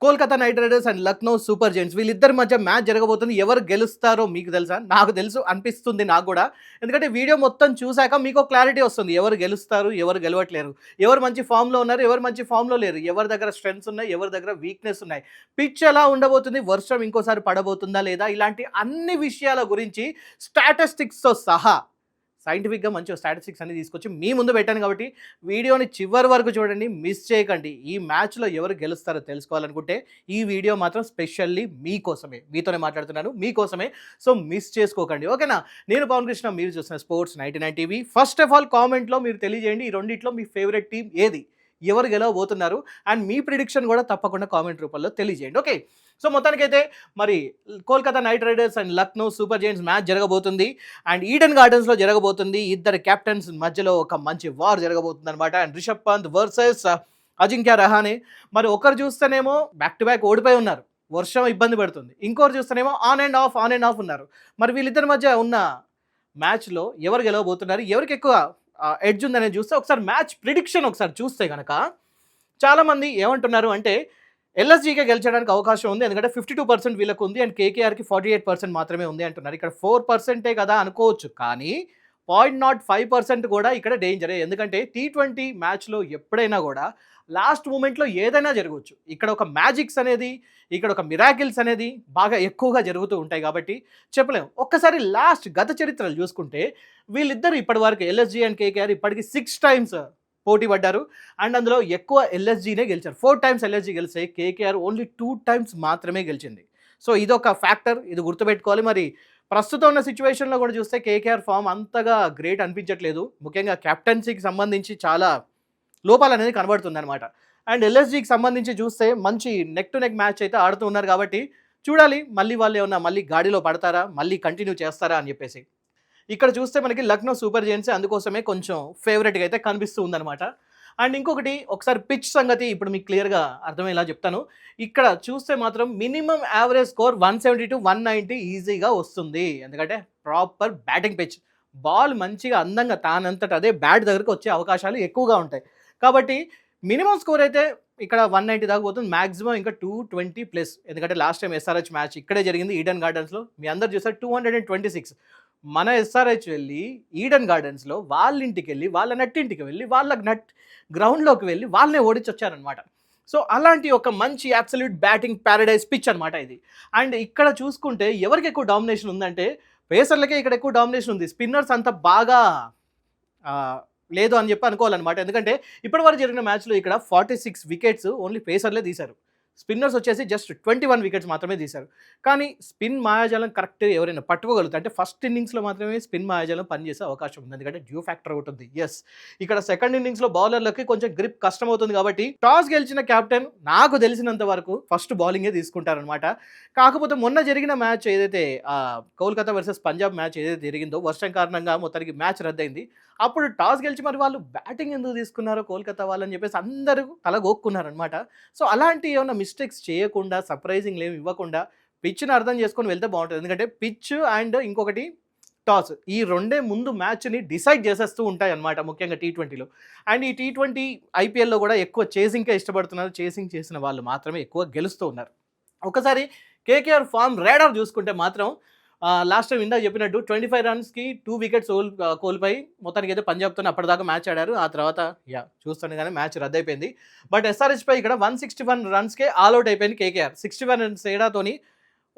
Kolkata knight riders and Lucknow super giants వీళ్ళిద్దరి మధ్య match జరగబోతుంది. ఎవరు గెలుస్తారో మీకు తెలుసా? నాకు తెలుసు అనిపిస్తుంది నాకు గూడా. ఎందుకంటే వీడియో మొత్తం చూసాక మీకో క్లారిటీ వస్తుంది. ఎవరు గెలుస్తారు? ఎవరు గెలవట్లేరు? ఎవరు మంచి ఫామ్‌లో ఉన్నారు? ఎవరు మంచి ఫామ్‌లో లేరు? ఎవరి దగ్గర స్ట్రెంగ్త్స్ ఉన్నాయి? ఎవరి దగ్గర వీక్‌నెస్ ఉన్నాయి? పిచ్ ఎలా ఉండబోతుంది? వర్షం ఇంకోసారి పడబోతుందా లేదా? ఇలాంటి అన్ని విషయాల గురించి స్టాటిస్టిక్స్‌తో సహా సైంటిఫిక్‌గా మంచి స్టాటిస్టిక్స్ అన్ని తీసుకొచ్చి మీ ముందు పెట్టాను కాబట్టి వీడియోని చివరి వరకు చూడండి, మిస్ చేయకండి. ఈ మ్యాచ్‌లో ఎవరు గెలుస్తారో తెలుసుకోవాలనుకుంటే ఈ వీడియో మాత్రం స్పెషల్లీ మీకోసమే. మీతోనే మాట్లాడుతున్నాను, మీకోసమే. సో మిస్ చేసుకోకండి. ఓకేనా? నేను పవన్ కృష్ణ, మీరు చూస్తున్న sports 99 TV. First of all కామెంట్‌లో మీరు తెలియజేయండి ఈ రెండిట్లో మీ ఫేవరెట్ టీమ్ ఏది? ఎవరు గెలవబోతున్నారు? అండ్ మీ ప్రిడిక్షన్ కూడా తప్పకుండా కామెంట్ రూపంలో తెలియజేయండి. ఓకే. సో మొత్తానికైతే మరి Kolkata knight riders and Lucknow super giants match జరగబోతుంది. అండ్ ఈడెన్ గార్డెన్స్‌లో జరగబోతుంది. ఇద్దరు కెప్టెన్స్ మధ్యలో ఒక మంచి వార్ జరగబోతుందనమాట. And Rishabh Pant versus Ajinkya Rahane. మరి ఒకరు చూస్తేనేమో బ్యాక్ టు బ్యాక్ ఓడిపోయి ఉన్నారు. వర్షం ఇబ్బంది పెడుతుంది. ఇంకోరు చూస్తేనేమో ఆన్ అండ్ ఆఫ్ ఉన్నారు. మరి వీళ్ళిద్దరి మధ్య ఉన్న మ్యాచ్‌లో ఎవరు గెలవబోతున్నారు? ఎవరికి ఎక్కువ ఎడ్జ్ ఉందనేది చూస్తే ఒకసారి మ్యాచ్ ప్రిడిక్షన్ ఒకసారి చూస్తే గనక చాలామంది ఏమంటున్నారు అంటే ఎల్ఎస్జీకే గెలిచడానికి అవకాశం ఉంది. ఎందుకంటే 52% వీళ్ళకు ఉంది అండ్ కేకేఆర్‌కి 48% మాత్రమే ఉంది అంటున్నారు. ఇక్కడ 4% కదా అనుకోవచ్చు. కానీ 0.05% కూడా ఇక్కడ డేంజరే. ఎందుకంటే టీ20 మ్యాచ్‌లో ఎప్పుడైనా కూడా లాస్ట్ మూమెంట్‌లో ఏదైనా జరగవచ్చు. ఇక్కడ ఒక మ్యాజిక్స్ అనేది, ఇక్కడ ఒక మిరాకిల్స్ అనేది బాగా ఎక్కువగా జరుగుతూ ఉంటాయి కాబట్టి చెప్పలేము. ఒక్కసారి లాస్ట్ గత చరిత్రలు చూసుకుంటే వీళ్ళిద్దరు ఇప్పటివరకు ఎల్ఎస్జీ అండ్ కేకేఆర్ ఇప్పటికి 6 టైమ్స్ పోటీ పడ్డారు. అండ్ అందులో ఎక్కువ ఎల్ఎస్జీనే గెలిచారు. 4 టైమ్స్ ఎల్ఎస్జీ గెలిస్తే కేకేఆర్ ఓన్లీ 2 టైమ్స్ మాత్రమే గెలిచింది. సో ఇదొక ఫ్యాక్టర్, ఇది గుర్తుపెట్టుకోవాలి. మరి ప్రస్తుతం ఉన్న సిచ్యువేషన్లో కూడా చూస్తే కేకేఆర్ ఫామ్ అంతగా గ్రేట్ అనిపించట్లేదు. ముఖ్యంగా కెప్టెన్సీకి సంబంధించి చాలా లోపాలు అనేది కనబడుతుందన్నమాట. అండ్ ఎల్ఎస్జీకి సంబంధించి చూస్తే మంచి నెక్ టు నెక్ మ్యాచ్ అయితే ఆడుతూ ఉన్నారు కాబట్టి చూడాలి మళ్ళీ వాళ్ళు ఏమన్నా మళ్ళీ గాడిలో పడతారా, మళ్ళీ కంటిన్యూ చేస్తారా అని చెప్పేసి. ఇక్కడ చూస్తే మనకి లక్నో సూపర్ జెయింట్స్ అందుకోసమే కొంచెం ఫేవరెట్గా అయితే కనిపిస్తూ ఉందన్నమాట. అండ్ ఇంకొకటి ఒకసారి పిచ్ సంగతి ఇప్పుడు మీకు క్లియర్గా అర్థమయ్యేలా చెప్తాను. ఇక్కడ చూస్తే మాత్రం మినిమం యావరేజ్ స్కోర్ 170 to 190 ఈజీగా వస్తుంది. ఎందుకంటే ప్రాపర్ బ్యాటింగ్ పిచ్, బాల్ మంచిగా అందంగా తానంతట అదే బ్యాట్ దగ్గరకు వచ్చే అవకాశాలు ఎక్కువగా ఉంటాయి. కాబట్టి మినిమం స్కోర్ అయితే ఇక్కడ 190 దాకా పోతుంది. మ్యాక్సిమం ఇంకా 220+. ఎందుకంటే లాస్ట్ టైం ఎస్ఆర్హెచ్ మ్యాచ్ ఇక్కడే జరిగింది ఈడెన్ గార్డెన్స్లో. మీ అందరు చూసారు 226. మన ఎస్ఆర్హెచ్ వెళ్ళి ఈడెన్ గార్డెన్స్లో వాళ్ళ ఇంటికి వెళ్ళి, వాళ్ళ నట్టింటికి వెళ్ళి, వాళ్ళ గ్రౌండ్లోకి వెళ్ళి వాళ్ళనే ఓడించి వచ్చారనమాట. సో అలాంటి ఒక మంచి అబ్సల్యూట్ బ్యాటింగ్ ప్యారడైజ్ పిచ్ అనమాట ఇది. అండ్ ఇక్కడ చూసుకుంటే ఎవరికి ఎక్కువ డామినేషన్ ఉందంటే పేసర్లకే ఇక్కడ ఎక్కువ డామినేషన్ ఉంది. స్పిన్నర్స్ అంత బాగా లేదు అని చెప్పి అనుకోవాలన్నమాట. ఎందుకంటే ఇప్పటివరకు జరిగిన మ్యాచ్లో ఇక్కడ 46 వికెట్స్ ఓన్లీ పేసర్లే తీశారు. స్పిన్నర్స్ వచ్చేసి జస్ట్ 21 వికెట్స్ మాత్రమే తీశారు. కానీ స్పిన్ మాయాజాలం కరెక్ట్ ఎవరైనా పట్టుకోగలుగుతారు అంటే ఫస్ట్ ఇన్నింగ్స్లో మాత్రమే స్పిన్ మాయాజాలం పనిచేసే అవకాశం ఉంది. ఎందుకంటే డ్యూ ఫ్యాక్టర్ ఒకటి ఉంది. ఎస్, ఇక్కడ సెకండ్ ఇన్నింగ్స్లో బౌలర్లకి కొంచెం గ్రిప్ కష్టమవుతుంది కాబట్టి టాస్ గెలిచిన కెప్టెన్ నాకు తెలిసినంత వరకు ఫస్ట్ బౌలింగే తీసుకుంటారనమాట. కాకపోతే మొన్న జరిగిన మ్యాచ్ ఏదైతే కోల్కతా వర్సెస్ పంజాబ్ మ్యాచ్ ఏదైతే జరిగిందో వర్షం కారణంగా మొత్తానికి మ్యాచ్ రద్దయింది. అప్పుడు టాస్ గెలిచి మరి వాళ్ళు బ్యాటింగ్ ఎందుకు తీసుకున్నారో కోల్కతా వాళ్ళని చెప్పేసి అందరూ తలగొక్కున్నారనమాట. సో అలాంటి ఏమైనా మిస్టేక్స్ చేయకుండా, సర్ప్రైజింగ్లు ఏమి ఇవ్వకుండా పిచ్ని అర్థం చేసుకొని వెళ్తే బాగుంటుంది. ఎందుకంటే పిచ్ అండ్ ఇంకొకటి టాస్, ఈ రెండే ముందు మ్యాచ్ని డిసైడ్ చేసేస్తూ ఉంటాయి అన్నమాట, ముఖ్యంగా టీ20లో. అండ్ ఈ టీ20 ఐపీఎల్లో కూడా ఎక్కువ చేసింగ్కే ఇష్టపడుతున్నారు. చేసింగ్ చేసిన వాళ్ళు మాత్రమే ఎక్కువ గెలుస్తూ ఉన్నారు. ఒకసారి కేకేఆర్ ఫామ్ రేడార్ చూసుకుంటే మాత్రం లాస్ట్ టైం ఇందాక చెప్పినట్టు 25 రన్స్కి 2 వికెట్స్ కోల్పోయి మొత్తానికి అయితే పంజాబ్తో అప్పటిదాకా మ్యాచ్ ఆడారు. ఆ తర్వాత చూస్తుండగానే మ్యాచ్ రద్దయిపోయింది. బట్ ఎస్ఆర్హెచ్పై ఇక్కడ 161 రన్స్కే ఆల్అౌట్ అయిపోయింది కేకేఆర్. 61 రన్స్ తేడాతోని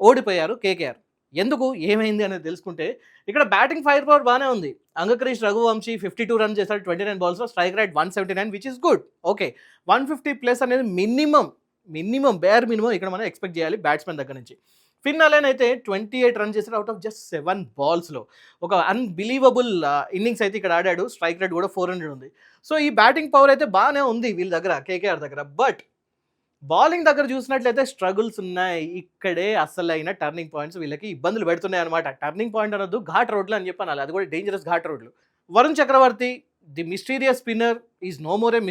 ఓడిపోయారు కేకేఆర్. ఎందుకు, ఏమైంది అనేది తెలుసుకుంటే ఇక్కడ బ్యాటింగ్ ఫైర్ పవర్ బాగానే ఉంది. అంగక్రీష్ రఘువంశీ 52 రన్స్ చేశాడు 29 బాల్స్లో. Strike rate 179 which is good. Okay, 150+ అనేది మినిమం బేర్ మినిమం ఇక్కడ మనం ఎక్స్పెక్ట్ చేయాలి బ్యాట్స్మెన్ దగ్గర నుంచి. ఫిన్ అలెన్ అయితే 28 రన్ చేశాడు అవుట్ ఆఫ్ జస్ట్ 7 బాల్స్లో. ఒక అన్బిలీవబుల్ ఇన్నింగ్స్ అయితే ఇక్కడ ఆడాడు. స్ట్రైక్ రేట్ కూడా 400 ఉంది. సో ఈ బ్యాటింగ్ పవర్ అయితే బాగానే ఉంది వీళ్ళ దగ్గర, కేకేఆర్ దగ్గర. బట్ బౌలింగ్ దగ్గర చూసినట్లయితే స్ట్రగుల్స్ ఉన్నాయి. ఇక్కడే అసలైన టర్నింగ్ పాయింట్స్ వీళ్ళకి ఇబ్బందులు పెడుతున్నాయి అనమాట. టర్నింగ్ పాయింట్ అనొద్దు, ఘాట్ రోడ్లు అని చెప్పాలి. అది కూడా డేంజరస్ ఘాట్ రోడ్లు. Varun Chakravarthy the mysterious spinner is no more a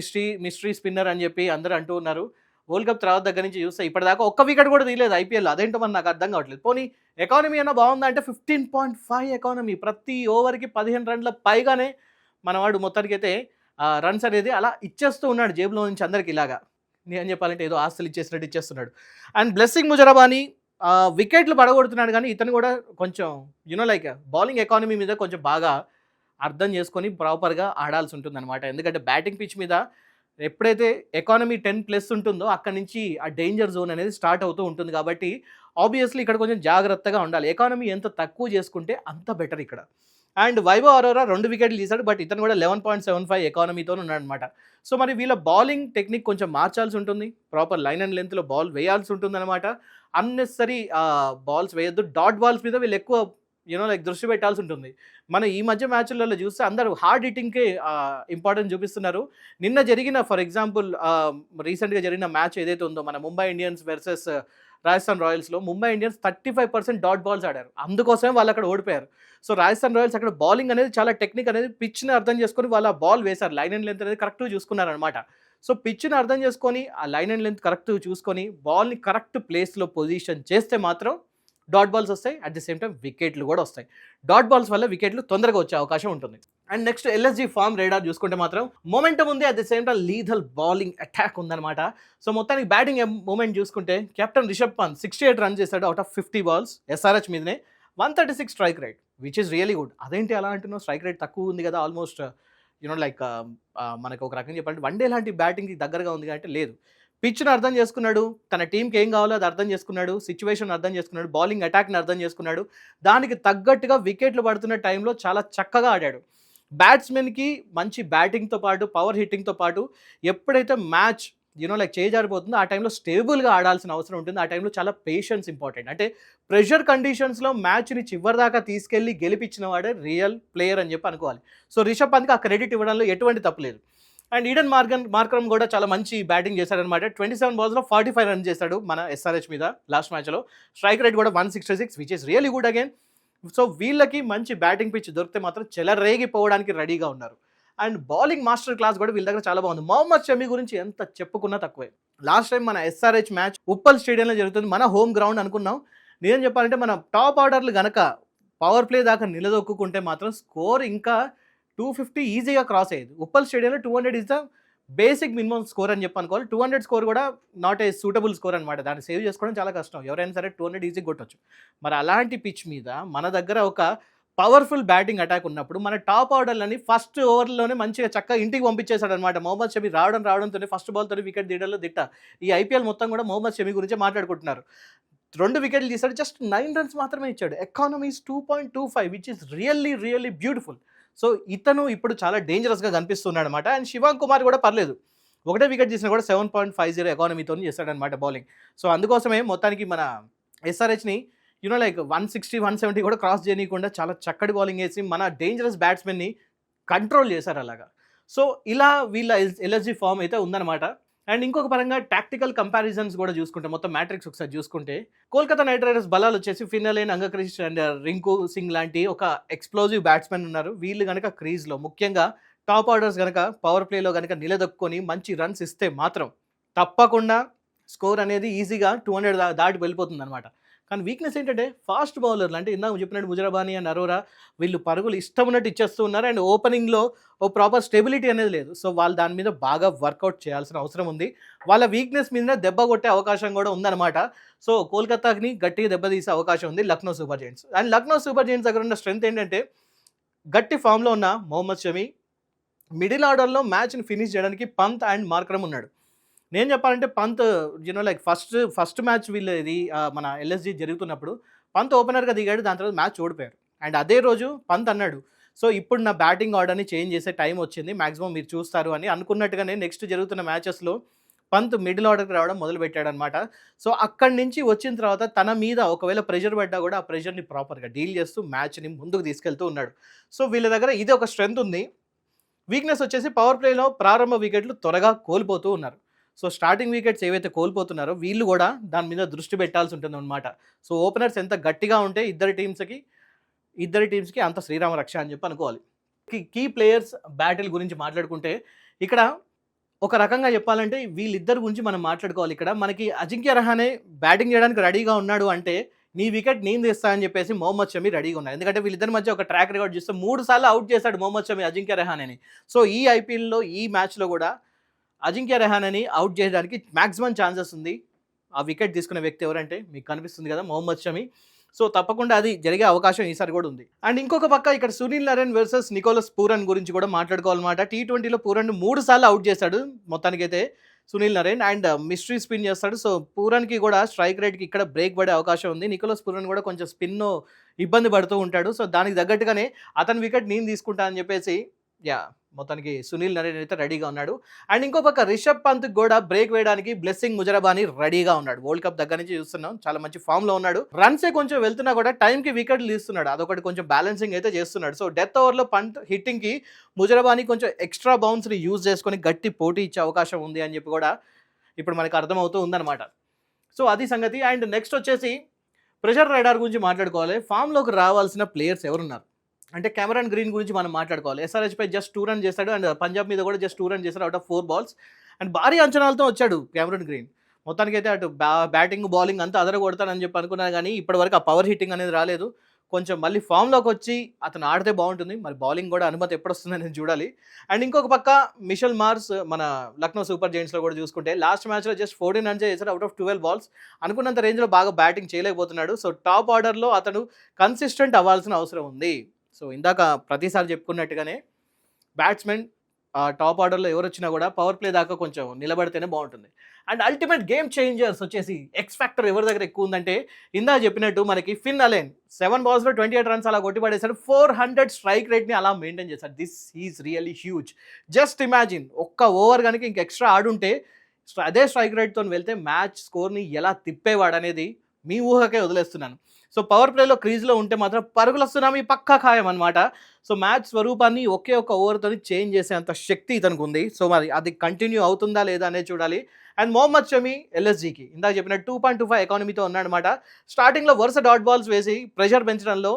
mystery spinner అని చెప్పి అందరూ అంటూ ఉన్నారు. వరల్డ్ కప్ తర్వాత దగ్గర నుంచి చూస్తే ఇప్పటిదాకా ఒక్క వికెట్ కూడా తీయలేదు ఐపీఎల్. అదేంటో మరి నాకు అర్థం కావట్లేదు. పోనీ ఎకానమీ అన్న బాగుందా అంటే 15.5 ఎకానమీ. ప్రతి ఓవర్కి 15 రన్ల పైగానే మనవాడు మొత్తానికి అయితే రన్స్ అనేది అలా ఇచ్చేస్తూ ఉన్నాడు జేబులో నుంచి అందరికి ఇలాగా. నేను చెప్పాలంటే ఏదో ఆస్తులు ఇచ్చేసినట్టు ఇచ్చేస్తున్నాడు. అండ్ బ్లెస్సింగ్ ముజరాబానీ వికెట్లు పడగొడుతున్నాడు కానీ ఇతను కూడా కొంచెం లైక్ బౌలింగ్ ఎకానమీ మీద కొంచెం బాగా అర్థం చేసుకొని ప్రాపర్‌గా ఆడాల్సి ఉంటుందన్నమాట. ఎందుకంటే బ్యాటింగ్ పిచ్ మీద ఎప్పుడైతే ఎకానమీ 10+ ఉంటుందో అక్కడి నుంచి ఆ డేంజర్ జోన్ అనేది స్టార్ట్ అవుతూ ఉంటుంది. కాబట్టి ఆబ్వియస్‌లీ ఇక్కడ కొంచెం జాగ్రత్తగా ఉండాలి. ఎకానమీ ఎంత తక్కువ చేసుకుంటే అంత బెటర్ ఇక్కడ. అండ్ వైభవ్ అరోరా 2 వికెట్లు తీశాడు. బట్ ఇతను కూడా 11.75 ఎకానమీతోనే ఉన్నాడనమాట. సో మరి వీళ్ళ బౌలింగ్ టెక్నిక్ కొంచెం మార్చాల్సి ఉంటుంది. ప్రాపర్ లైన్ అండ్ లెంత్‌లో బాల్ వేయాల్సి ఉంటుందన్నమాట. అన్నెసెసరీ బాల్స్ వేయొద్దు. డాట్ బాల్స్ మీద వీళ్ళు ఎక్కువ లైక్ దృష్టి పెట్టాల్సి ఉంటుంది. మనం ఈ మధ్య మ్యాచ్‌లలో చూస్తే అందరూ హార్డ్ హిట్టింగ్‌కే ఇంపార్టెన్స్ చూపిస్తున్నారు. నిన్న జరిగిన ఫర్ ఎగ్జాంపుల్ రీసెంట్‌గా జరిగిన మ్యాచ్ ఏదైతే ఉందో మన ముంబై ఇండియన్స్ వర్సెస్ రాజస్థాన్ రాయల్స్‌లో ముంబై ఇండియన్స్ 35% డాట్ బాల్స్ ఆడారు. అందుకోసమే వాళ్ళు అక్కడ ఓడిపోయారు. సో రాజస్థాన్ రాయల్స్ అక్కడ బౌలింగ్ అనేది చాలా టెక్నిక్ అనేది పిచ్‌ని అర్థం చేసుకొని వాళ్ళు ఆ బాల్ వేశారు. లైన్ అండ్ లెంత్ అనేది కరెక్ట్‌గా చూసుకున్నారనమాట. సో పిచ్‌ని అర్థం చేసుకొని ఆ లైన్ అండ్ లెంత్ కరెక్ట్‌గా చూసుకొని బాల్‌ని కరెక్ట్ ప్లేస్‌లో పొజిషన్ చేస్తే మాత్రం డాట్ బాల్స్ వస్తాయి. అట్ ది సేమ్ టైం వికెట్లు కూడా వస్తాయి. డాట్ బాల్స్ వల్ల వికెట్లు తొందరగా వచ్చే అవకాశం ఉంటుంది. And next LSG form radar చూసుకుంటే మాత్రం మొమెంటం ఉంది. At the same time lethal bowling attack ఉందన్నమాట. సో మొత్తానికి బ్యాటింగ్ మూమెంట్ చూసుకుంటే కెప్టెన్ రిషబ్ పంత్ 68 రన్ చేశాడు అవుట్ ఆఫ్ 50 బాల్స్ ఎస్ఆర్హెచ్ మీదనే. 136 strike rate which is really good. అదేంటి అలా అంటున్నావు, స్ట్రైక్ రేట్ తక్కువ ఉంది కదా, ఆల్మోస్ట్ లైక్ మనకు ఒక రకంగా చెప్పాలంటే వన్డే లాంటి బ్యాటింగ్కి దగ్గరగా ఉంది అంటే లేదు. పిచ్‌ని అర్థం చేసుకున్నాడు, తన టీంకి ఏం కావాలో అది అర్థం చేసుకున్నాడు, సిచ్యువేషన్ అర్థం చేసుకున్నాడు, బౌలింగ్ అటాక్ని అర్థం చేసుకున్నాడు. దానికి తగ్గట్టుగా వికెట్లు పడుతున్న టైంలో చాలా చక్కగా ఆడాడు. బ్యాట్స్మెన్కి మంచి బ్యాటింగ్తో పాటు పవర్ హిట్టింగ్తో పాటు ఎప్పుడైతే మ్యాచ్ లైక్ చేజారిపోతుందో ఆ టైంలో స్టేబుల్గా ఆడాల్సిన అవసరం ఉంటుంది. ఆ టైంలో చాలా పేషెన్స్ ఇంపార్టెంట్. అంటే ప్రెషర్ కండిషన్స్లో మ్యాచ్ని చివరిదాకా తీసుకెళ్ళి గెలిపించిన వాడే రియల్ ప్లేయర్ అని చెప్పి అనుకోవాలి. సో రిషబ్ పంత్కి ఆ క్రెడిట్ ఇవ్వడంలో ఎటువంటి తప్పులేదు. అండ్ ఈడెన్ మార్క్రమ్ కూడా చాలా మంచి బ్యాటింగ్ చేశాడనమాట. 27 బాల్స్లో 45 రన్ చేశాడు మన ఎస్ఆర్హెచ్ మీద లాస్ట్ మ్యాచ్లో. స్ట్రైక్ రేట్ కూడా 166 which is really good again. So వీళ్ళకి మంచి బ్యాటింగ్ పిచ్ దొరికితే మాత్రం చెలరేగిపోవడానికి రెడీగా ఉన్నారు. అండ్ బౌలింగ్ మాస్టర్ క్లాస్ కూడా వీళ్ళ దగ్గర చాలా బాగుంది. మొహమ్మద్ షమి గురించి ఎంత చెప్పుకున్నా తక్కువే. లాస్ట్ టైం మన ఎస్ఆర్హెచ్ మ్యాచ్ ఉప్పల్ స్టేడియంలో జరుగుతుంది, మన హోమ్ గ్రౌండ్ అనుకున్నాం. నిజం చెప్పాలంటే మన టాప్ ఆర్డర్లు గనక పవర్ ప్లే దాకా నిలదొక్కుంటే మాత్రం స్కోర్ ఇంకా 250 ఈజీగా క్రాస్ అయ్యేది. ఉప్పల్ స్టేడియంలో 200 is the basic minimum score అని చెప్పి అనుకోవాలి. 200 స్కోర్ కూడా నాట్ ఏ సూటబుల్ స్కోర్ అనమాట. దాన్ని సేవ్ చేసుకోవడం చాలా కష్టం. ఎవరైనా సరే 200 ఈజీ కొట్టొచ్చు. మరి అలాంటి పిచ్ మీద మన దగ్గర ఒక పవర్ఫుల్ బ్యాటింగ్ అటాక్ ఉన్నప్పుడు మన టాప్ ఆర్డర్లని ఫస్ట్ ఓవర్లోనే మంచిగా చక్కగా ఇంటికి పంపించేశాడు అనమాట. మొహమ్మద్ షమి రావడంతోనే ఫస్ట్ బాల్తోనే వికెట్ తీయడంలో దిట్ట. ఈ ఐపీఎల్ మొత్తం కూడా మొహమ్మద్ షమి గురించే మాట్లాడుకుంటున్నారు. 2 వికెట్లు తీశాడు, జస్ట్ 9 రన్స్ మాత్రమే ఇచ్చాడు. Economies 2.25 which is really beautiful. So ఇతను ఇప్పుడు చాలా డేంజరస్గా కనిపిస్తున్నాడు అనమాట. అండ్ శివాంగ్ కుమార్ కూడా పర్లేదు, ఒకటే వికెట్ తీసినా కూడా 7.50 ఎకానమీతో చేస్తాడనమాట బౌలింగ్. సో అందుకోసమే మొత్తానికి మన ఎస్ఆర్హెచ్ని లైక్ 160, 170 కూడా క్రాస్ చేయకుండా చాలా చక్కటి బౌలింగ్ వేసి మన డేంజరస్ బ్యాట్స్మెన్ని కంట్రోల్ చేశారు అలాగా. సో ఇలా వీళ్ళ ఎల్ఎస్జీ ఫామ్ అయితే ఉందన్నమాట. అండ్ ఇంకొక పరంగా టాక్టికల్ కంపారిజన్స్ కూడా చూసుకుంటే మొత్తం మ్యాట్రిక్స్ ఒకసారి చూసుకుంటే కోల్కతా నైట్ రైడర్స్ బలాలు వచ్చేసి ఫిన్నలేన్, అంగక్రిష్ అండ్ రింకు సింగ్ లాంటి ఒక ఎక్స్ప్లోజివ్ బ్యాట్స్మెన్ ఉన్నారు. వీళ్ళు కనుక క్రీజ్లో ముఖ్యంగా టాప్ ఆర్డర్స్ కనుక పవర్ ప్లేలో కనుక నిలదొక్కుని మంచి రన్స్ ఇస్తే మాత్రం తప్పకుండా స్కోర్ అనేది ఈజీగా 200 దాటి వెళ్ళిపోతుంది అనమాట. కానీ వీక్నెస్ ఏంటంటే ఫాస్ట్ బౌలర్లు, అంటే ఇందాక చెప్పినట్టు ముజరాబానీ అండ్ అరోరా వీళ్ళు పరుగులు ఇష్టం ఉన్నట్టు ఇచ్చేస్తూ ఉన్నారు. అండ్ ఓపెనింగ్లో ఓ ప్రాపర్ స్టెబిలిటీ అనేది లేదు. సో వాళ్ళు దాని మీద బాగా వర్కౌట్ చేయాల్సిన అవసరం ఉంది. వాళ్ళ వీక్నెస్ మీద దెబ్బ కొట్టే అవకాశం కూడా ఉందన్నమాట. సో కోల్కతాకి గట్టిగా దెబ్బ తీసే అవకాశం ఉంది Lucknow super Giants. And Lucknow super Giants దగ్గర ఉన్న స్ట్రెంత్ ఏంటంటే గట్టి ఫామ్లో ఉన్న మొహమ్మద్ షమి, మిడిల్ ఆర్డర్లో మ్యాచ్ని ఫినిష్ చేయడానికి పంత్ అండ్ మార్క్రమ్ ఉన్నాడు. నేను చెప్పాలంటే పంత్ లైక్ ఫస్ట్ మ్యాచ్ వీళ్ళు ఇది మన ఎల్ఎస్జీ జరుగుతున్నప్పుడు పంత్ ఓపెనర్గా దిగాడు, దాని తర్వాత మ్యాచ్ ఓడిపోయారు. అండ్ అదే రోజు పంత్ అన్నాడు, సో ఇప్పుడు నా బ్యాటింగ్ ఆర్డర్ని చేంజ్ చేసే టైం వచ్చింది, మ్యాక్సిమం మీరు చూస్తారు అని అనుకున్నట్టుగానే నెక్స్ట్ జరుగుతున్న మ్యాచెస్లో పంత్ మిడిల్ ఆర్డర్కి రావడం మొదలుపెట్టాడు అనమాట. సో అక్కడి నుంచి వచ్చిన తర్వాత తన మీద ఒకవేళ ప్రెషర్ పడ్డా కూడా ఆ ప్రెషర్ని ప్రాపర్గా డీల్ చేస్తూ మ్యాచ్ని ముందుకు తీసుకెళ్తూ ఉన్నాడు. సో వీళ్ళ దగ్గర ఇది ఒక స్ట్రెంత్ ఉంది. వీక్నెస్ వచ్చేసి పవర్ ప్లేలో ప్రారంభ వికెట్లు త్వరగా కోల్పోతూ ఉన్నారు. సో స్టార్టింగ్ వికెట్స్ ఏవైతే కోల్పోతున్నారో వీళ్ళు కూడా దాని మీద దృష్టి పెట్టాల్సి ఉంటుంది అనమాట. సో ఓపెనర్స్ ఎంత గట్టిగా ఉంటే ఇద్దరి టీమ్స్కి అంత శ్రీరామ రక్ష అని చెప్పి అనుకోవాలి. కీ ప్లేయర్స్ బ్యాటిల్ గురించి మాట్లాడుకుంటే ఇక్కడ ఒక రకంగా చెప్పాలంటే వీళ్ళిద్దరి గురించి మనం మాట్లాడుకోవాలి. ఇక్కడ మనకి అజింక్య రహానే బ్యాటింగ్ చేయడానికి రెడీగా ఉన్నాడు అంటే నీ వికెట్ నేను తీస్తా అని చెప్పేసి మొహమ్మద్ షమి రెడీగా ఉన్నారు. ఎందుకంటే వీళ్ళిద్దరి మధ్య ఒక ట్రాక్ రికార్డ్ చూస్తే 3 సార్లు అవుట్ చేశాడు మొహమ్మద్ షమి అజింక్య రహానేని. సో ఈ ఐపీఎల్లో ఈ మ్యాచ్లో కూడా అజింక్య రెహానని అవుట్ చేయడానికి మాక్సిమం ఛాన్సెస్ ఉంది. ఆ వికెట్ తీసుకునే వ్యక్తి ఎవరంటే మీకు కనిపిస్తుంది కదా, మొహమ్మద్ షమి. సో తప్పకుండా అది జరిగే అవకాశం ఈసారి కూడా ఉంది. అండ్ ఇంకొక పక్క ఇక్కడ Sunil Narine versus Nicholas Pooran గురించి కూడా మాట్లాడుకోవాలన్నమాట. టీ20లో పూరన్ 3 సార్లు అవుట్ చేశాడు మొత్తానికైతే Sunil Narine. And mystery spin చేస్తాడు. సో పూరన్కి కూడా స్ట్రైక్ రేట్కి ఇక్కడ బ్రేక్ పడే అవకాశం ఉంది. నికోలస్ పూరన్ కూడా కొంచెం స్పిన్ ఇబ్బంది పడుతూ ఉంటాడు. సో దానికి తగ్గట్టుగానే అతని వికెట్ నేను తీసుకుంటా అని చెప్పేసి మొత్తానికి సునీల్ నరేన్ అయితే రెడీగా ఉన్నాడు. అండ్ ఇంకో పక్క రిషబ్ పంత్ కూడా బ్రేక్ వేయడానికి బ్లెస్సింగ్ ముజరబాని రెడీగా ఉన్నాడు. వరల్డ్ కప్ దగ్గర నుంచి చూస్తున్నాం, చాలా మంచి ఫామ్ లో ఉన్నాడు. రన్సే కొంచెం వెళ్తున్నా కూడా టైంకి వికెట్లు తీస్తున్నాడు, అదొకటి కొంచెం బ్యాలెన్సింగ్ అయితే చేస్తున్నాడు. సో డెత్ ఓవర్లో పంత్ హిట్టింగ్ కి ముజరబాని కొంచెం ఎక్స్ట్రా బౌన్స్ ని యూజ్ చేసుకొని గట్టి పోటీ ఇచ్చే అవకాశం ఉంది అని చెప్పి కూడా ఇప్పుడు మనకు అర్థమవుతూ ఉందన్నమాట. సో అది సంగతి. అండ్ నెక్స్ట్ వచ్చేసి ప్రెషర్ రైడర్ గురించి మాట్లాడుకోవాలి. ఫామ్లోకి రావాల్సిన ప్లేయర్స్ ఎవరున్నారు అంటే కెమెరాన్ గ్రీన్ గురించి మనం మాట్లాడుకోవాలి. SRH పై జస్ట్ 2 రన్ చేశాడు. అండ్ పంజాబ్ మీద కూడా జస్ట్ 2 రన్ చేశాడు అవుట్ ఆఫ్ 4 balls. అండ్ భారీ అంచనాలతో వచ్చాడు కెమెరాన్ గ్రీన్. మొత్తానికైతే అటు బ్యాటింగ్ బౌలింగ్ అంతా అదరగొడతానని చెప్పి అనుకున్నాను, కానీ ఇప్పటివరకు ఆ పవర్ హిట్టింగ్ అనేది రాలేదు. కొంచెం మళ్ళీ ఫామ్లోకి వచ్చి అతను ఆడితే బాగుంటుంది. మరి బౌలింగ్ కూడా అనుమతి ఎప్పుడు వస్తుందని నేను చూడాలి. అండ్ ఇంకొక పక్క మిషెల్ మార్స్ మన లక్నో సూపర్ జైంట్స్లో కూడా చూసుకుంటే లాస్ట్ మ్యాచ్లో జస్ట్ 14 రన్స్ చేశాడు అవుట్ ఆఫ్ 12 balls. అనుకున్నంత రేంజ్లో బాగా బ్యాటింగ్ చేయలేకపోతున్నాడు. సో టాప్ ఆర్డర్లో అతను కన్సిస్టెంట్ అవ్వాల్సిన అవసరం ఉంది. సో ఇందాక ప్రతిసారి చెప్పుకున్నట్టుగానే బ్యాట్స్మెన్ టాప్ ఆర్డర్లో ఎవరు వచ్చినా కూడా పవర్ ప్లే దాకా కొంచెం నిలబడితేనే బాగుంటుంది. అండ్ అల్టిమేట్ గేమ్ చేంజర్స్ వచ్చేసి ఎక్స్ ఫ్యాక్టర్ ఎవరి దగ్గర ఎక్కువ ఉందంటే ఇందా చెప్పినట్టు మనకి ఫిన్ అలెన్ 7 balls 28 runs అలా కొట్టి పడేశాడు. 400 స్ట్రైక్ రేట్ని అలా మెయింటైన్ చేశాడు. This is really huge. Just imagine ఒక్క ఓవర్ కనుక ఇంక ఎక్స్ట్రా ఆడుంటే అదే స్ట్రైక్ రేట్తో వెళ్తే మ్యాచ్ స్కోర్ని ఎలా తిప్పేవాడు అనేది మీ ఊహకే వదిలేస్తున్నాను. సో పవర్ ప్లేలో క్రీజ్లో ఉంటే మాత్రం పరుగుల సునామీ పక్కా ఖాయం అనమాట. సో మ్యాచ్ స్వరూపాన్ని ఒకే ఒక ఓవర్తో చేంజ్ చేసేంత శక్తి ఇతనికి ఉంది. సో మరి అది కంటిన్యూ అవుతుందా లేదా అనేది చూడాలి. అండ్ మొహమ్మద్ షమి LSGకి ఇందాక చెప్పిన 2.25 ఎకానమీతో ఉన్నాడనమాట. స్టార్టింగ్లో వరుస డాట్ బాల్స్ వేసి ప్రెషర్ పెంచడంలో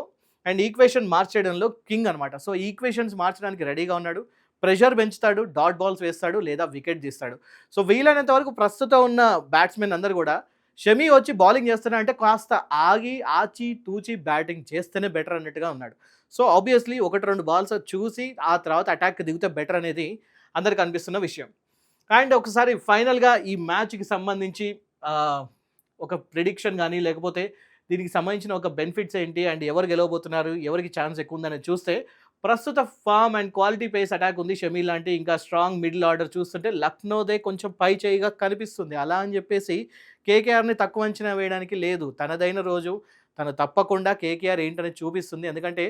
అండ్ ఈక్వేషన్ మార్చేయడంలో కింగ్ అనమాట. సో ఈక్వేషన్స్ మార్చడానికి రెడీగా ఉన్నాడు. ప్రెషర్ పెంచుతాడు, డాట్ బాల్స్ వేస్తాడు, లేదా వికెట్ తీస్తాడు. సో వీలైనంత వరకు ప్రస్తుతం ఉన్న బ్యాట్స్మెన్ అందరూ కూడా షమి వచ్చి బౌలింగ్ చేస్తున్నా అంటే కాస్త ఆగి ఆచి తూచి బ్యాటింగ్ చేస్తేనే బెటర్ అన్నట్టుగా ఉన్నాడు. సో ఆబ్వియస్లీ 1-2 balls చూసి ఆ తర్వాత అటాక్ దిగితే బెటర్ అనేది అందరికి అనిపిస్తున్న విషయం. అండ్ ఒకసారి ఫైనల్గా ఈ మ్యాచ్కి సంబంధించి ఒక ప్రిడిక్షన్ కానీ లేకపోతే దీనికి సంబంధించిన ఒక బెనిఫిట్స్ ఏంటి అండ్ ఎవరు గెలవబోతున్నారు, ఎవరికి ఛాన్స్ ఎక్కువ ఉందని చూస్తే ప్రస్తుత form and quality pace attack ఉంది షమి లాంటి. ఇంకా స్ట్రాంగ్ మిడిల్ ఆర్డర్ చూస్తుంటే లక్నోదే కొంచెం పై చేయిగా కనిపిస్తుంది. అలా అని చెప్పేసి కేకేఆర్ని తక్కువ అంచనా వేయడానికి లేదు. తనదైన రోజు తను తప్పకుండా కేకేఆర్ ఏంటనేది చూపిస్తుంది. ఎందుకంటే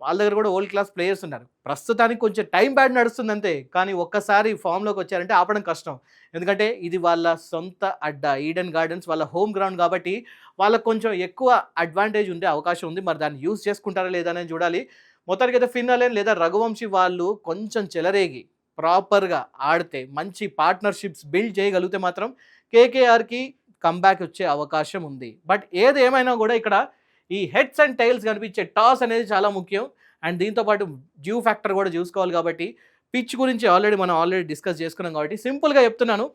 వాళ్ళ దగ్గర కూడా వరల్డ్ క్లాస్ ప్లేయర్స్ ఉన్నారు. ప్రస్తుతానికి కొంచెం టైం బ్యాడ్ నడుస్తుంది అంతే, కానీ ఒక్కసారి ఫామ్లోకి వచ్చారంటే ఆపడం కష్టం. ఎందుకంటే ఇది వాళ్ళ సొంత అడ్డ, ఈడెన్ గార్డెన్స్ వాళ్ళ హోమ్ గ్రౌండ్ కాబట్టి వాళ్ళకు కొంచెం ఎక్కువ అడ్వాంటేజ్ ఉండే అవకాశం ఉంది. మరి దాన్ని యూజ్ చేసుకుంటారా లేదా అనేది చూడాలి. మొత్తానికైతే ఫిన్ అలెన్ లేదా రఘువంశీ వాళ్ళు కొంచెం చెలరేగి ప్రాపర్గా ఆడితే మంచి పార్ట్నర్షిప్స్ బిల్డ్ చేయగలిగితే మాత్రం కేకేఆర్కి కంబ్యాక్ వచ్చే అవకాశం ఉంది. బట్ ఏది ఏమైనా కూడా ఇక్కడ ఈ హెడ్స్ అండ్ టైల్స్ కనిపించే టాస్ అనేది చాలా ముఖ్యం. అండ్ దీంతోపాటు డ్యూ ఫ్యాక్టర్ కూడా చూసుకోవాలి. కాబట్టి పిచ్ గురించి మనం ఆల్రెడీ డిస్కస్ చేసుకున్నాం కాబట్టి సింపుల్గా చెప్తున్నాను,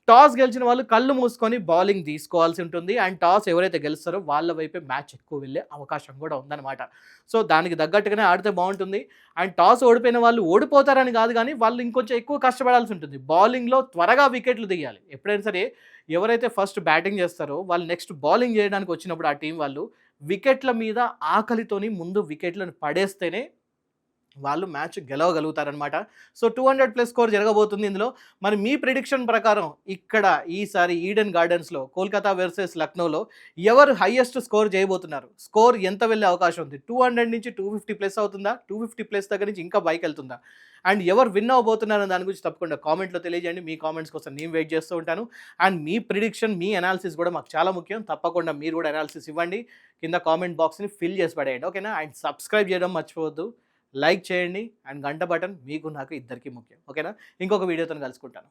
టాస్ గెలిచిన వాళ్ళు కళ్ళు మూసుకొని బౌలింగ్ తీసుకోవాల్సి ఉంటుంది. అండ్ టాస్ ఎవరైతే గెలుస్తారో వాళ్ళ వైపే మ్యాచ్ ఎక్కువ వెళ్ళే అవకాశం కూడా ఉందన్నమాట. సో దానికి తగ్గట్టుగానే ఆడితే బాగుంటుంది. అండ్ టాస్ ఓడిపోయిన వాళ్ళు ఓడిపోతారని కాదు, కానీ వాళ్ళు ఇంకొంచెం ఎక్కువ కష్టపడాల్సి ఉంటుంది. బౌలింగ్లో త్వరగా వికెట్లు తీయాలి. ఎప్పుడైనా సరే ఎవరైతే ఫస్ట్ బ్యాటింగ్ చేస్తారో వాళ్ళు నెక్స్ట్ బౌలింగ్ చేయడానికి వచ్చినప్పుడు ఆ టీం వాళ్ళు వికెట్ల మీద ఆకలితోని ముందు వికెట్లను పడేస్తేనే వాళ్ళు మ్యాచ్ గెలవగలుగుతారనమాట. సో 200+ స్కోర్ జరగబోతుంది ఇందులో. మరి మీ ప్రిడిక్షన్ ప్రకారం ఇక్కడ ఈసారి ఈడెన్ గార్డెన్స్లో కోల్కతా వర్సెస్ లక్నోలో ఎవరు హైయెస్ట్ స్కోర్ చేయబోతున్నారు? స్కోర్ ఎంత వెళ్ళే అవకాశం ఉంది? 200 నుంచి 250+ అవుతుందా? 250+ దగ్గర నుంచి ఇంకా పైకి వెళ్తుందా? అండ్ ఎవరు విన్ అవ్వబోతున్నారో దాని గురించి తప్పకుండా కామెంట్లో తెలియజేయండి. మీ కామెంట్స్ కోసం నేను వెయిట్ చేస్తూ ఉంటాను. And me prediction, me analysis కూడా మాకు చాలా ముఖ్యం. తప్పకుండా మీరు కూడా అనాలిసిస్ ఇవ్వండి. కింద కామెంట్ బాక్స్ని ఫిల్ చేసి పడేయండి, ఓకేనా? అండ్ సబ్స్క్రైబ్ చేయడం మర్చిపోవద్దు. లైక్ చేయండి. అండ్ గంట బటన్ మీకు నాకు ఇద్దరికీ ముఖ్యం, ఓకేనా? ఇంకొక వీడియోతో కలుసుకుంటాను.